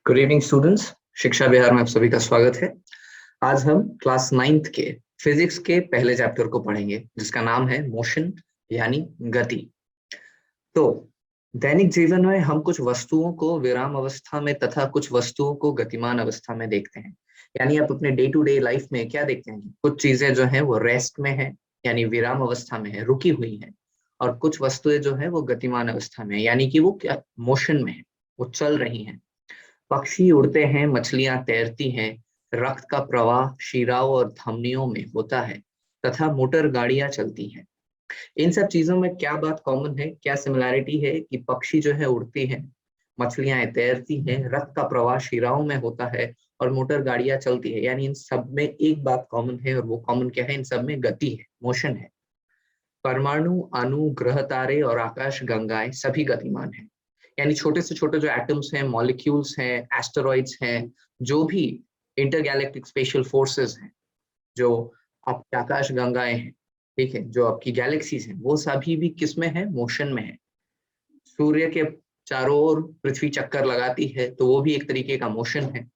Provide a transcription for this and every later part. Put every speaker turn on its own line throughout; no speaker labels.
Good evening students. शिक्षा बिहार में आप सभी का स्वागत है। आज हम क्लास 9th के फिजिक्स के पहले चैप्टर को पढ़ेंगे जिसका नाम है मोशन यानी गति। तो दैनिक जीवन में हम कुछ वस्तुओं को विराम अवस्था में तथा कुछ वस्तुओं को गतिमान अवस्था में देखते हैं। यानी आप अपने डे टू डे लाइफ में क्या देखते हैं कि कुछ चीजें जो है वो रेस्ट में है यानी विराम अवस्था में है, रुकी हुई है, और कुछ वस्तुएं जो है वो गतिमान अवस्था में है यानी कि वो क्या मोशन में है, वो चल रही हैं। पक्षी उड़ते हैं, मछलियां तैरती हैं, रक्त का प्रवाह शिराओं और धमनियों में होता है तथा मोटर गाड़ियां चलती हैं। इन सब चीजों में क्या बात कॉमन है, क्या सिमिलैरिटी है कि पक्षी जो है उड़ती हैं, मछलियां तैरती हैं, रक्त का प्रवाह शिराओं में होता है और मोटर गाड़ियां चलती है। यानी इन सब में एक बात कॉमन है और वो कॉमन क्या है, इन सब में गति है, मोशन है। परमाणु, अणु, ग्रह तारे और आकाश गंगाएं सभी गतिमान हैं। यानी छोटे से छोटे जो एटम्स हैं, मॉलिक्यूल्स हैं, एस्टेरॉइड्स हैं, जो भी इंटरगैलेक्टिक स्पेशल फोर्सेस हैं, जो आपकी आकाश गंगाएं हैं, ठीक है, जो आपकी गैलेक्सीज हैं, वो सभी भी किस में है, मोशन में है। सूर्य के चारों ओर पृथ्वी चक्कर लगाती है तो वो भी एक तरीके का मोशन है।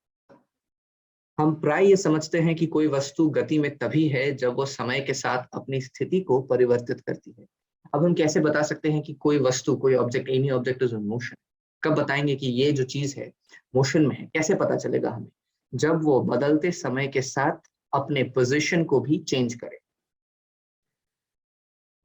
हम प्राय ये समझते हैं कि कोई वस्तु गति में तभी है जब वो समय के साथ अपनी स्थिति को परिवर्तित करती है। अब हम कैसे बता सकते हैं कि कोई वस्तु, कोई object, any object is in motion? कब बताएंगे कि ये जो चीज है मोशन में है? कैसे पता चलेगा हमें? जब वो बदलते समय के साथ अपने पोजीशन को भी चेंज करे।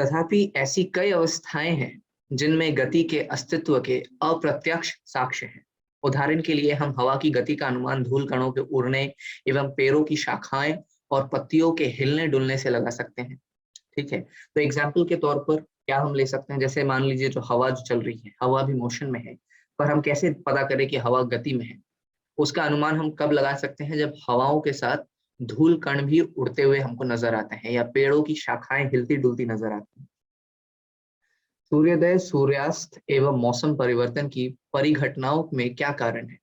तथापि ऐसी कई अवस्थाएं हैं जिनमें गति के अस्तित्व के अप्रत्यक्ष साक्ष्य हैं। उदाहरण के लिए हम हवा की गति का अनुमान धूल कणों के उड़ने एवं पेड़ों की शाखाएं और पत्तियों के हिलने डुलने से लगा सकते हैं। ठीक है, तो एग्जाम्पल के तौर पर क्या हम ले सकते हैं, जैसे मान लीजिए जो हवा जो चल रही है, हवा भी मोशन में है, पर हम कैसे पता करें कि हवा गति में है? उसका अनुमान हम कब लगा सकते हैं? जब हवाओं के साथ धूल कण भी उड़ते हुए हमको नजर आते हैं या पेड़ों की शाखाएं हिलती डुलती नजर आती हैं। सूर्योदय, सूर्यास्त एवं मौसम परिवर्तन की परिघटनाओं में क्या कारण है?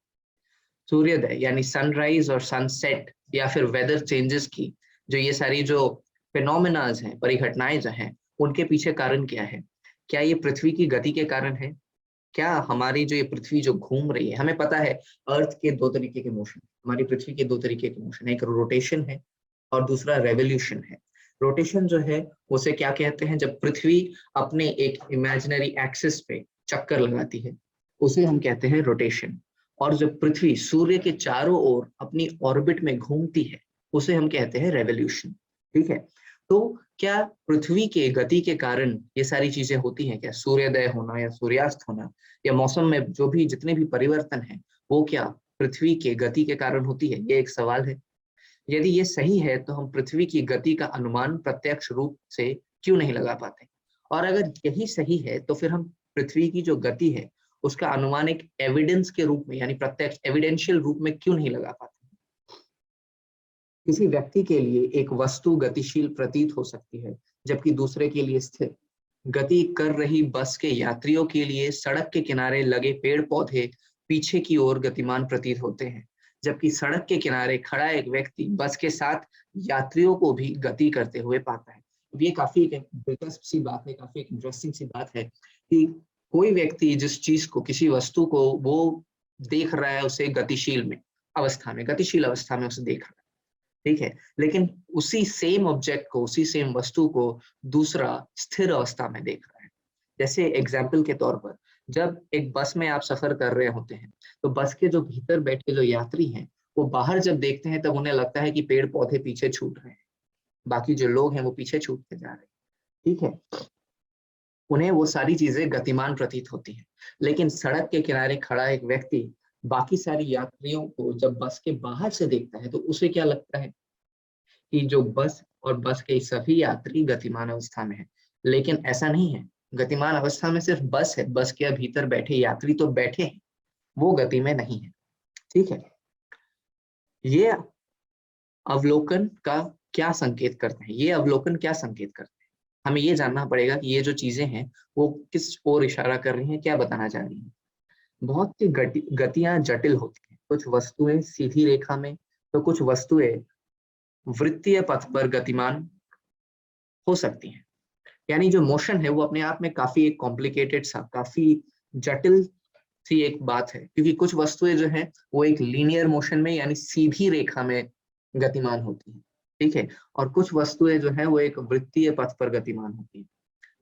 सूर्योदय यानी सनराइज और सनसेट या फिर वेदर चेंजेस की जो ये सारी जो फिनोमिनाज हैं, परिघटनाएं जो हैं, उनके पीछे कारण क्या है? क्या ये पृथ्वी की गति के कारण है? क्या हमारी जो ये पृथ्वी जो घूम रही है, हमें पता है अर्थ के दो तरीके के मोशन, हमारी पृथ्वी के दो तरीके के मोशन है, एक रोटेशन है और दूसरा रेवोल्यूशन है। रोटेशन जो है उसे क्या कहते हैं? जब पृथ्वी अपने एक इमेजिनरी एक्सिस पे चक्कर लगाती है उसे हम कहते हैं रोटेशन। और जब पृथ्वी सूर्य के चारों ओर अपनी ऑर्बिट में घूमती है उसे हम कहते हैं रेवोल्यूशन। ठीक है, तो क्या पृथ्वी के गति के कारण ये सारी चीजें होती हैं? क्या सूर्योदय होना या सूर्यास्त होना या मौसम में जो भी जितने भी परिवर्तन हैं वो क्या पृथ्वी के गति के कारण होती है? ये एक सवाल है। यदि ये सही है तो हम पृथ्वी की गति का अनुमान प्रत्यक्ष रूप से क्यों नहीं लगा पाते? और अगर यही सही है तो फिर हम पृथ्वी की जो गति है उसका अनुमान एक एविडेंस के रूप में यानी प्रत्यक्ष एविडेंशियल रूप में क्यों नहीं लगा पाते? किसी व्यक्ति के लिए एक वस्तु गतिशील प्रतीत हो सकती है जबकि दूसरे के लिए स्थिर। गति कर रही बस के यात्रियों के लिए सड़क के किनारे लगे पेड़ पौधे पीछे की ओर गतिमान प्रतीत होते हैं, जबकि सड़क के किनारे खड़ा एक व्यक्ति बस के साथ यात्रियों को भी गति करते हुए पाता है। ये काफी एक दिलचस्प सी बात है, काफी एक इंटरेस्टिंग सी बात है कि कोई व्यक्ति जिस चीज को, किसी वस्तु को वो देख रहा है उसे गतिशील में अवस्था में, गतिशील अवस्था में उसे देख रहा है, ठीक है, लेकिन उसी सेम ऑब्जेक्ट को, उसी सेम वस्तु को दूसरा स्थिर अवस्था में देख रहा है। जैसे एग्जाम्पल के तौर पर जब एक बस में आप सफर कर रहे होते हैं तो बस के जो भीतर बैठे जो यात्री हैं वो बाहर जब देखते हैं तब उन्हें लगता है कि पेड़ पौधे पीछे छूट रहे हैं, बाकी जो लोग हैं वो पीछे छूटते जा रहे हैं, ठीक है, उन्हें वो सारी चीजें गतिमान प्रतीत होती हैं। लेकिन सड़क के किनारे खड़ा एक व्यक्ति बाकी सारी यात्रियों को जब बस के बाहर से देखता है तो उसे क्या लगता है कि जो बस और बस के सभी यात्री गतिमान अवस्था में है। लेकिन ऐसा नहीं है, गतिमान अवस्था में सिर्फ बस है, बस के भीतर बैठे यात्री तो बैठे हैं, वो गति में नहीं है। ठीक है, ये अवलोकन का क्या संकेत करते हैं? ये अवलोकन क्या संकेत करते हैं? हमें ये जानना पड़ेगा कि ये जो चीजें हैं वो किस ओर इशारा कर रही हैं, क्या बताना चाह रही हैं। बहुत सी गतियां जटिल होती हैं, कुछ वस्तुएं सीधी रेखा में तो कुछ वस्तुएं वृत्तीय पथ पर गतिमान हो सकती हैं। यानी जो मोशन है वो अपने आप में काफी एक कॉम्प्लिकेटेड सा, काफी जटिल सी एक बात है, क्योंकि कुछ वस्तुएं जो है वो एक लीनियर मोशन में यानी सीधी रेखा में गतिमान होती है, ठीक है, और कुछ वस्तुएं जो है वो एक वृत्तीय पथ पर गतिमान होती है।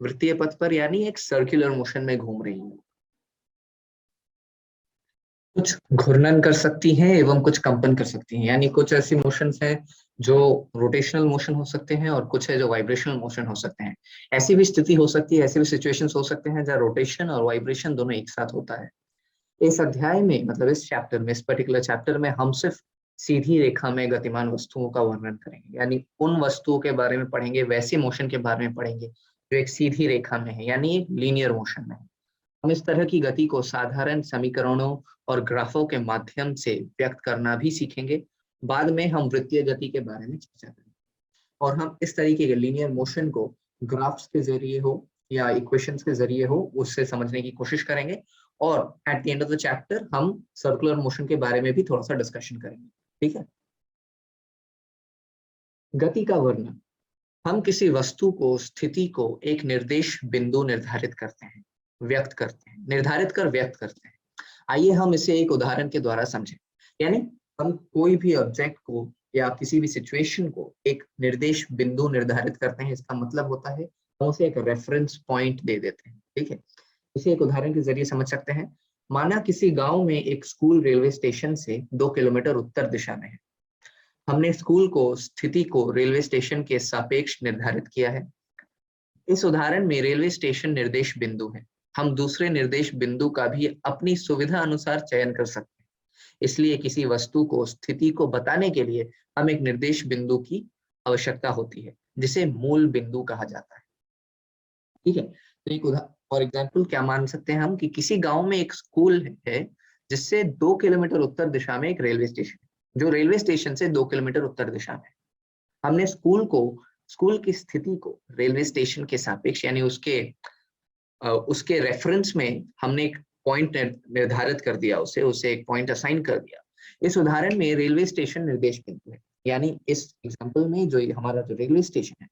वृत्तीय पथ पर यानी एक सर्कुलर मोशन में घूम रही है। कुछ घूर्णन कर सकती हैं एवं कुछ कंपन कर सकती हैं, यानी कुछ ऐसी मोशंस हैं जो रोटेशनल मोशन हो सकते हैं और कुछ है जो वाइब्रेशनल मोशन हो सकते हैं। ऐसी भी स्थिति हो सकती है, ऐसे भी सिचुएशंस हो सकते हैं जहाँ रोटेशन और वाइब्रेशन दोनों एक साथ होता है। इस अध्याय में मतलब इस चैप्टर में, इस पर्टिकुलर चैप्टर में हम सिर्फ सीधी रेखा में गतिमान वस्तुओं का वर्णन करेंगे, यानी उन वस्तुओं के बारे में पढ़ेंगे, वैसे मोशन के बारे में पढ़ेंगे जो एक सीधी रेखा में है, यानी एक लीनियर मोशन में है। हम इस तरह की गति को साधारण समीकरणों और ग्राफों के माध्यम से व्यक्त करना भी सीखेंगे। बाद में हम वृत्तीय गति के बारे में चर्चा करेंगे और हम इस तरीके के लीनियर मोशन को ग्राफ्स के जरिए हो या इक्वेशंस के जरिए हो उससे समझने की कोशिश करेंगे। और at the end of the chapter हम सर्कुलर मोशन के बारे में भी थोड़ा सा डिस्कशन करेंगे, ठीक है। गति का वर्णन। हम किसी वस्तु को, स्थिति को एक निर्देश बिंदु निर्धारित करते हैं, व्यक्त करते हैं, निर्धारित कर व्यक्त करते हैं। आइए हम इसे एक उदाहरण के द्वारा समझें। यानी हम कोई भी ऑब्जेक्ट को या किसी भी सिचुएशन को एक निर्देश बिंदु निर्धारित करते हैं, इसका मतलब होता है हम उसे एक रेफरेंस पॉइंट दे देते हैं, ठीक है। इसे एक उदाहरण के जरिए समझ सकते हैं। माना किसी गांव में एक स्कूल रेलवे स्टेशन से 2 किलोमीटर उत्तर दिशा में है। हमने स्कूल को, स्थिति को रेलवे स्टेशन के सापेक्ष निर्धारित किया है। इस उदाहरण में रेलवे स्टेशन निर्देश बिंदु है। हम दूसरे निर्देश बिंदु का भी अपनी सुविधा अनुसार चयन कर सकते हैं। इसलिए किसी वस्तु को, स्थिति को बताने के लिए हम एक निर्देश बिंदु की आवश्यकता होती है, जिसे मूल बिंदु कहा जाता है, ठीक है। तो एक फॉर एग्जाम्पल क्या मान सकते हैं हम कि किसी गांव में एक स्कूल है जिससे 2 किलोमीटर उत्तर दिशा में एक रेलवे स्टेशन है, जो रेलवे स्टेशन से 2 किलोमीटर उत्तर दिशा में है। हमने स्कूल को, स्कूल की स्थिति को रेलवे स्टेशन के सापेक्ष यानी उसके रेफरेंस में हमने एक पॉइंट निर्धारित कर दिया, उसे एक पॉइंट असाइन कर दिया। इस उदाहरण में रेलवे स्टेशन निर्देश बिंदु है, यानी इस एग्जांपल में जो हमारा जो रेलवे स्टेशन है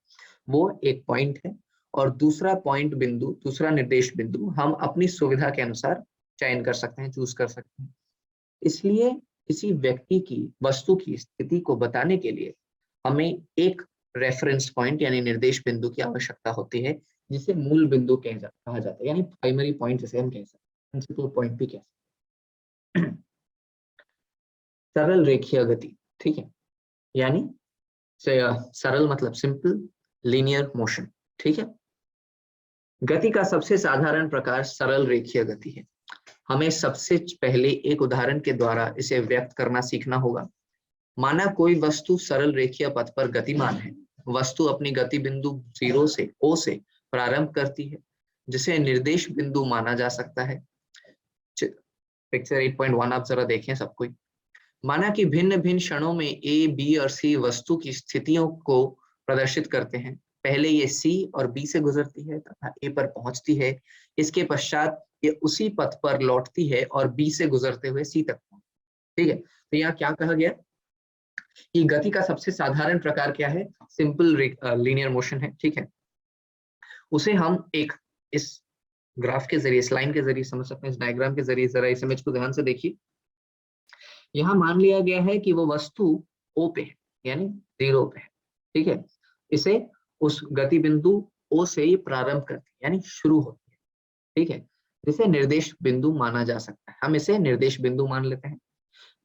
वो एक पॉइंट है और दूसरा पॉइंट बिंदु, दूसरा निर्देश बिंदु हम अपनी सुविधा के अनुसार चयन कर सकते हैं, चूज कर सकते हैं। इसलिए किसी व्यक्ति की, वस्तु की स्थिति को बताने के लिए हमें एक रेफरेंस पॉइंट यानी निर्देश बिंदु की आवश्यकता होती है, जिसे मूल बिंदु कहा जाता है, यानी प्राइमरी पॉइंट जिसे हम कह सकते हैं, प्रिंसिपल पॉइंट भी कह सकते हैं। सरल रेखीय गति, ठीक है, यानी सरल मतलब सिंपल, लीनियर मोशन, ठीक है। गति का सबसे साधारण प्रकार सरल रेखीय गति है। हमें सबसे पहले एक उदाहरण के द्वारा इसे व्यक्त करना सीखना होगा। माना कोई वस्तु सरल रेखीय पथ पर गतिमान है। वस्तु अपनी गति बिंदु 0 से O से प्रारंभ करती है, जिसे निर्देश बिंदु माना जा सकता है। पिक्चर 8.1 आप जरा देखें सब कोई। माना कि भिन्न भिन्न क्षणों में A, B और C वस्तु की स्थितियों को प्रदर्शित करते हैं। पहले ये C और B से गुजरती है तथा A पर पहुंचती है। इसके पश्चात ये उसी पथ पर लौटती है और B से गुजरते हुए C तक पहुंचती है, ठीक है। तो यहाँ क्या कहा गया कि गति का सबसे साधारण प्रकार क्या है? सिंपल लीनियर मोशन है, ठीक है। उसे हम एक इस ग्राफ के जरिए, इस लाइन के जरिए समझ सकते हैं, इस डायग्राम के जरिए। जरा इस इमेज को ध्यान से देखिए। यहाँ मान लिया गया है कि वो वस्तु O पे है, यानी 0 पे है, ठीक है। इसे उस गति बिंदु O से ही प्रारंभ करती है, यानी शुरू होती है, ठीक है, जिसे निर्देश बिंदु माना जा सकता है। हम इसे निर्देश बिंदु मान लेते हैं।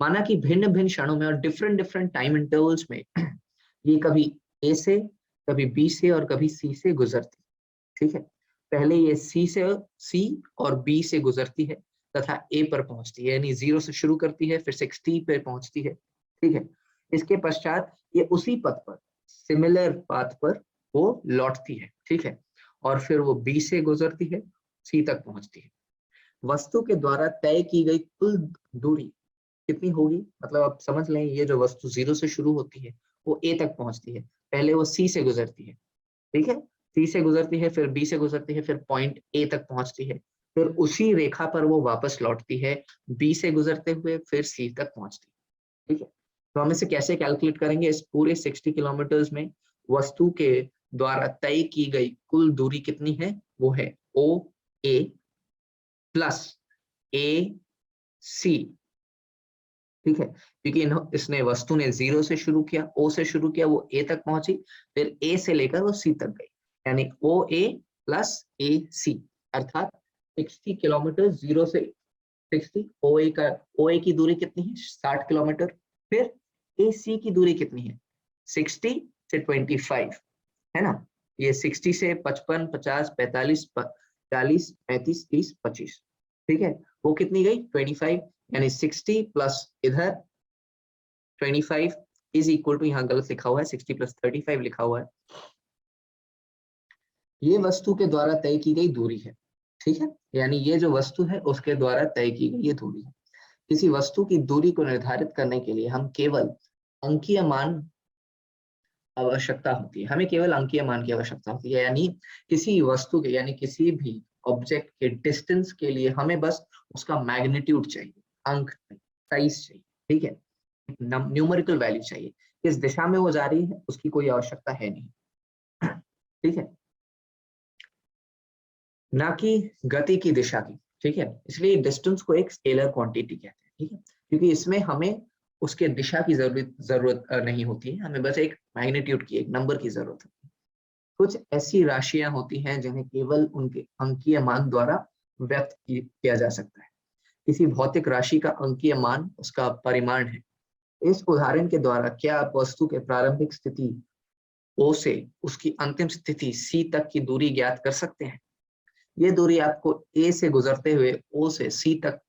माना कि भिन्न भिन्न क्षणों में और डिफरेंट डिफरेंट टाइम इंटरवल्स में ये कभी A से, कभी B से और कभी C से गुजरती है, ठीक है। पहले ये C और B से गुजरती है तथा A पर पहुंचती है, यानी 0 से शुरू करती है, फिर 60 पे पहुंचती है, ठीक है। इसके पश्चात ये उसी पथ पर, सिमिलर पाथ पर वो लौटती है, ठीक है, और फिर वो B से गुजरती है, C तक पहुंचती है। वस्तु के द्वारा तय की गई कुल दूरी कितनी होगी? मतलब आप समझ लें, ये जो वस्तु 0 से शुरू होती है वो A तक पहुंचती है, पहले वो C से गुजरती है, ठीक है, C से गुजरती है, फिर B से गुजरती है, फिर पॉइंट A तक पहुंचती है, फिर उसी रेखा पर वो वापस लौटती है, B से गुजरते हुए फिर C तक पहुंचती है, ठीक है। तो हम इसे कैसे कैलकुलेट करेंगे? इस पूरे 60 किलोमीटर में वस्तु के द्वारा तय की गई कुल दूरी कितनी है? वो है OA प्लस ए सी, ठीक है, क्योंकि इसने वस्तु ने 0 से शुरू किया, ओ से शुरू किया, वो ए तक पहुंची, फिर ए से लेकर वो सी तक गई, यानी ओ ए प्लस ए सी, अर्थात 60 किलोमीटर, 0 से 60, ओ ए की दूरी कितनी है 60 किलोमीटर, फिर ए सी की दूरी कितनी है 60 से 25, है ना, ये 60 से 55, 50, 45, 40, 35, 30, 25, ठीक है, वो कितनी गई 25, यानी 60 प्लस इधर 25 इज इक्वल टू, यहाँ गलत लिखा हुआ है 60 प्लस 35 लिखा हुआ है, ये वस्तु के द्वारा तय की गई दूरी है, ठीक है, यानी ये जो वस्तु है उसके द्वारा तय की गई ये दूरी है। किसी वस्तु की दूरी को निर्धारित करने के लिए हम केवल अंकीय मान आवश्यकता होती है, हमें केवल अंकीय मान की आवश्यकता होती है, यानी किसी वस्तु के, यानी किसी भी ऑब्जेक्ट के डिस्टेंस के लिए हमें बस उसका मैग्नीट्यूड चाहिए, अंक साइज चाहिए, ठीक है, न्यूमेरिकल वैल्यू चाहिए, किस दिशा में वो जा रही है उसकी कोई आवश्यकता है नहीं, ठीक है, ना कि गति की दिशा की, ठीक है, इसलिए डिस्टेंस को एक स्केलर क्वांटिटी कहते हैं, ठीक है, क्योंकि इसमें हमें उसके दिशा की जरूरत नहीं होती है, हमें बस एक मैग्नीट्यूड की, एक नंबर की जरूरत होती है। कुछ ऐसी राशियां होती हैं जिन्हें केवल उनके अंकीय मान द्वारा व्यक्त किया जा सकता है। किसी भौतिक राशि का अंकीय मान उसका परिमाण है। इस उदाहरण के द्वारा क्या आप वस्तु के प्रारंभिक स्थिति O से उसकी अंतिम स्थिति C तक की दूरी ज्ञात कर सकते हैं? ये दूरी आपको A से गुजरते हुए O से C तक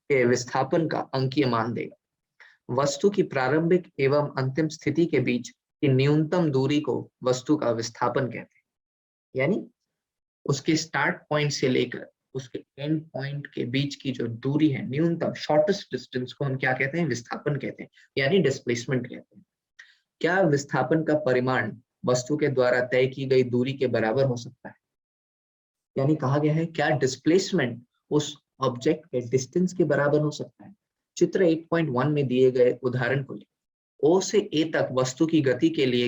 के विस्थापन का अंकीय मान देगा। वस्तु की प्रारंभिक एवं अंतिम स्थिति के बीच की न्यूनतम दूरी को वस्तु का विस्थापन कहते हैं, यानी उसके स्टार्ट पॉइंट से लेकर उसके एंड पॉइंट के बीच की जो दूरी है, न्यूनतम शॉर्टेस्ट डिस्टेंस को हम क्या कहते हैं, विस्थापन कहते हैं, यानी डिस्प्लेसमेंट कहते हैं। क्या विस्थापन का परिमाण वस्तु के द्वारा तय की गई दूरी के बराबर हो सकता है? यानी कहा गया है क्या डिस्प्लेसमेंट उस ऑब्जेक्ट के डिस्टेंस के बराबर हो सकता है? चित्र 8.1 में दिए गए उदाहरण को लें, O से A तक वस्तु की गति के लिए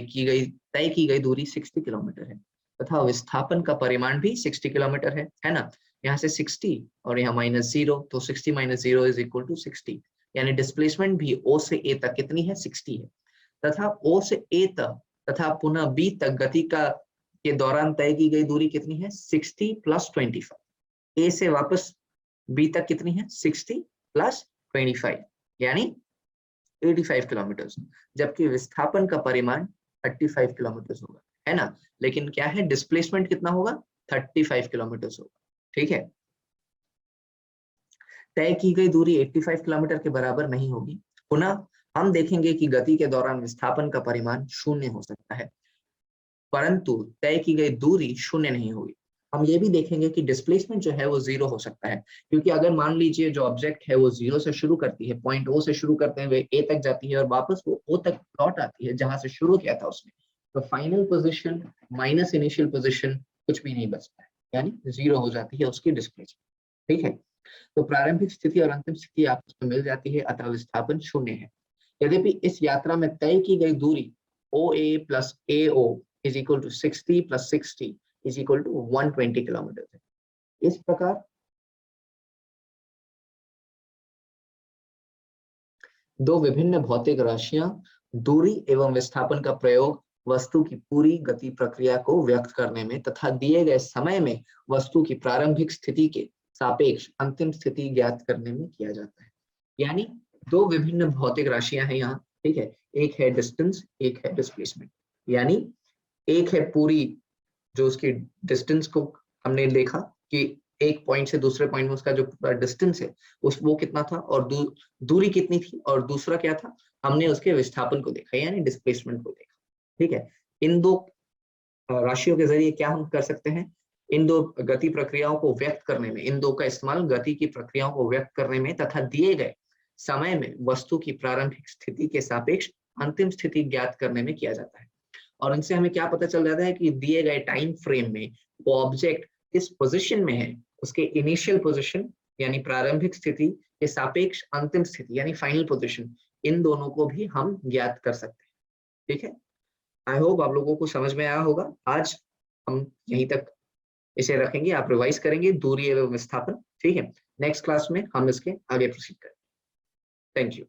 तय की गई दूरी 60 किलोमीटर है तथा विस्थापन का परिमाण भी 60 किलोमीटर है ना, यहाँ से 60 और यहाँ -0, तो 60 - 0 इज इक्वल टू 60, यानी डिस्प्लेसमेंट भी O से A तक कितनी है 60 है, तथा O से A तक तथा पुनः B तक गति के दौरान तय की गई दूरी कितनी है 60 + 25, A से वापस B तक कितनी है 60 + 25, यानी 85 किलोमीटर, जबकि विस्थापन का परिमाण 35 किलोमीटर होगा, है ना, लेकिन क्या है डिस्प्लेसमेंट कितना होगा 35 किलोमीटर होगा, ठीक है। तय की गई दूरी 85 किलोमीटर के बराबर नहीं होगी। पुनः हम देखेंगे कि गति के दौरान विस्थापन का परिमाण 0 हो सकता है, परंतु तय की गई दूरी 0 नहीं होगी। हम ये भी देखेंगे कि डिस्प्लेसमेंट जो है वो 0 हो सकता है, क्योंकि अगर मान लीजिए जो ऑब्जेक्ट है वो 0 से शुरू करती है, पॉइंट O से शुरू करते हुए A तक जाती है और वापस वो O तक लौट आती है जहां से शुरू किया था उसने, तो final position minus initial position कुछ भी नहीं बचता है, यानी 0 हो जाती है उसकी डिस्प्लेसमेंट, ठीक है। तो प्रारंभिक स्थिति और अंतिम स्थिति आपस में मिल जाती है, अतः विस्थापन 0 है। यद्यपि इस यात्रा में तय की गई दूरी OA + AO is equal to 60 + 60 is equal to 120 kilometre है। इस प्रकार दो विभिन्न भौतिक राशियां दूरी एवं विस्थापन का प्रयोग वस्तु की पूरी गति प्रक्रिया को व्यक्त करने में तथा दिए गए समय में वस्तु की प्रारंभिक स्थिति के सापेक्ष अंतिम स्थिति ज्ञात करने में किया जाता है। यानी दो विभिन्न भौतिक राशियां हैं यहाँ, ठीक है, एक है डिस्टेंस, एक है डिस्प्लेसमेंट, यानी एक है पूरी जो उसकी डिस्टेंस को हमने देखा कि एक पॉइंट से दूसरे पॉइंट में उसका जो डिस्टेंस है वो कितना था और दूरी कितनी थी, और दूसरा क्या था, हमने उसके विस्थापन को देखा यानी डिस्प्लेसमेंट को देखा, ठीक है। इन दो राशियों के जरिए क्या हम कर सकते हैं, इन दो गति प्रक्रियाओं को व्यक्त करने में, इन दो का इस्तेमाल गति की प्रक्रियाओं को व्यक्त करने में तथा दिए गए समय में वस्तु की प्रारंभिक स्थिति के सापेक्ष अंतिम स्थिति ज्ञात करने में किया जाता है। और इनसे हमें क्या पता चल जाता है कि दिए गए टाइम फ्रेम में वो ऑब्जेक्ट किस पोजीशन में है, उसके इनिशियल पोजीशन यानी प्रारंभिक स्थिति के सापेक्ष अंतिम स्थिति यानी फाइनल पोजीशन, इन दोनों को भी हम ज्ञात कर सकते हैं, ठीक है। आई होप आप लोगों को समझ में आया होगा। आज हम यहीं तक इसे रखेंगे, आप रिवाइज करेंगे दूरी एवं विस्थापन, ठीक है। नेक्स्ट क्लास में हम इसके आगे प्रोसीड करें। Thank you.